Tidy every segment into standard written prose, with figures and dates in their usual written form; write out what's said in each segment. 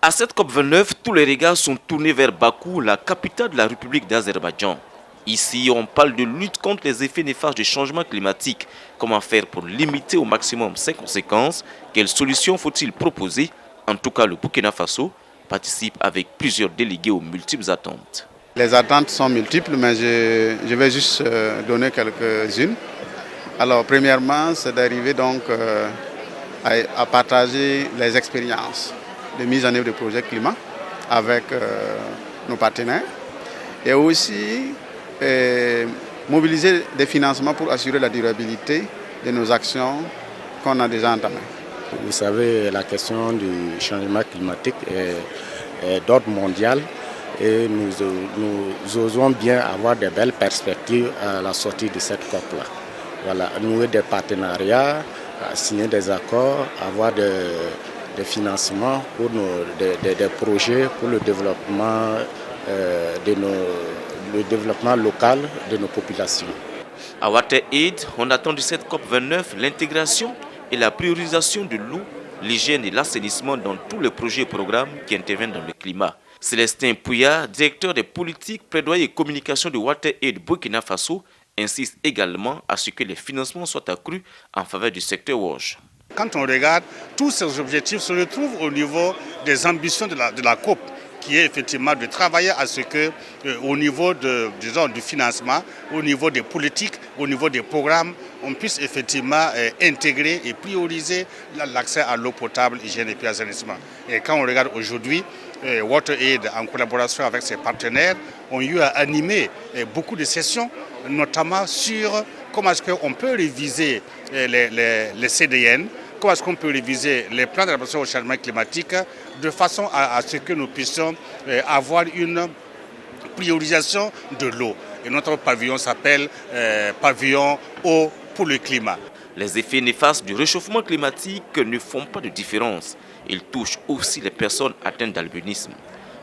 À cette COP29, tous les regards sont tournés vers Bakou, la capitale de la République d'Azerbaïdjan. Ici, on parle de lutte contre les effets néfastes du changement climatique. Comment faire pour limiter au maximum ses conséquences? Quelles solutions faut-il proposer? En tout cas, le Burkina Faso participe avec plusieurs délégués aux multiples attentes. Les attentes sont multiples, mais je vais juste donner quelques-unes. Alors, premièrement, c'est d'arriver donc à partager les expériences de mise en œuvre de projets climat avec nos partenaires et aussi mobiliser des financements pour assurer la durabilité de nos actions qu'on a déjà entamées. Vous savez, la question du changement climatique est d'ordre mondial et nous osons bien avoir de belles perspectives à la sortie de cette COP-là. Voilà, nouer des partenariats, signer des accords, avoir des financements pour des projets pour le développement le développement local de nos populations. À WaterAid, on attend de cette COP29 l'intégration et la priorisation de l'eau, l'hygiène et l'assainissement dans tous les projets et programmes qui interviennent dans le climat. Célestin Pouya, directeur des politiques, plaidoyer et communication de WaterAid Burkina Faso, insiste également à ce que les financements soient accrus en faveur du secteur WASH. Quand on regarde, tous ces objectifs se retrouvent au niveau des ambitions de la COP, qui est effectivement de travailler à ce que, au niveau du financement, au niveau des politiques, au niveau des programmes, on puisse effectivement intégrer et prioriser l'accès à l'eau potable, hygiène et puis assainissement. Et quand on regarde aujourd'hui, WaterAid, en collaboration avec ses partenaires, ont eu à animer beaucoup de sessions, notamment sur comment est-ce qu'on peut réviser les CDN, comment est-ce qu'on peut réviser les plans d'adaptation au changement climatique de façon à ce que nous puissions avoir une priorisation de l'eau. Et notre pavillon s'appelle pavillon eau pour le climat. Les effets néfastes du réchauffement climatique ne font pas de différence. Ils touchent aussi les personnes atteintes d'albinisme.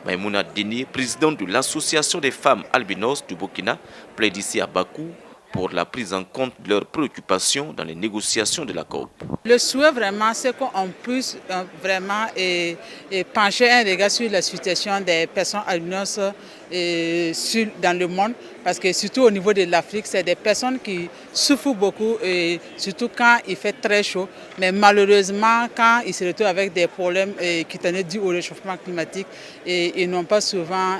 Maïmouna Deni, présidente de l'Association des femmes albinos du Burkina, plaide ici à Bakou pour la prise en compte de leurs préoccupations dans les négociations de la COP. Le souhait vraiment, c'est qu'on puisse vraiment pencher un regard sur la situation des personnes albinos dans le monde, parce que surtout au niveau de l'Afrique, c'est des personnes qui souffrent beaucoup, et surtout quand il fait très chaud. Mais malheureusement, quand ils se retrouvent avec des problèmes qui tenaient dû au réchauffement climatique, ils n'ont pas souvent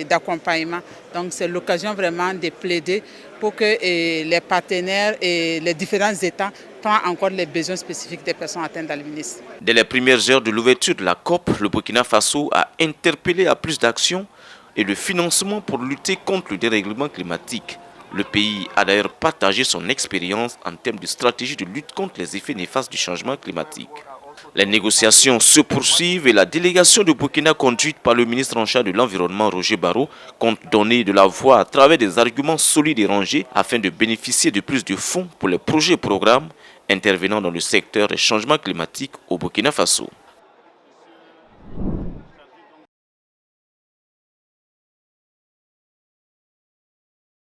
d'accompagnement. Donc c'est l'occasion vraiment de plaider pour que les partenaires et les différents États prennent encore les besoins spécifiques des personnes atteintes d'albinisme. Dès les premières heures de l'ouverture de la COP, le Burkina Faso a interpellé à plus d'actions et de financement pour lutter contre le dérèglement climatique. Le pays a d'ailleurs partagé son expérience en termes de stratégie de lutte contre les effets néfastes du changement climatique. Les négociations se poursuivent et la délégation de Burkina conduite par le ministre en charge de l'Environnement, Roger Barrot, compte donner de la voix à travers des arguments solides et rangés afin de bénéficier de plus de fonds pour les projets et programmes intervenant dans le secteur des changements climatiques au Burkina Faso.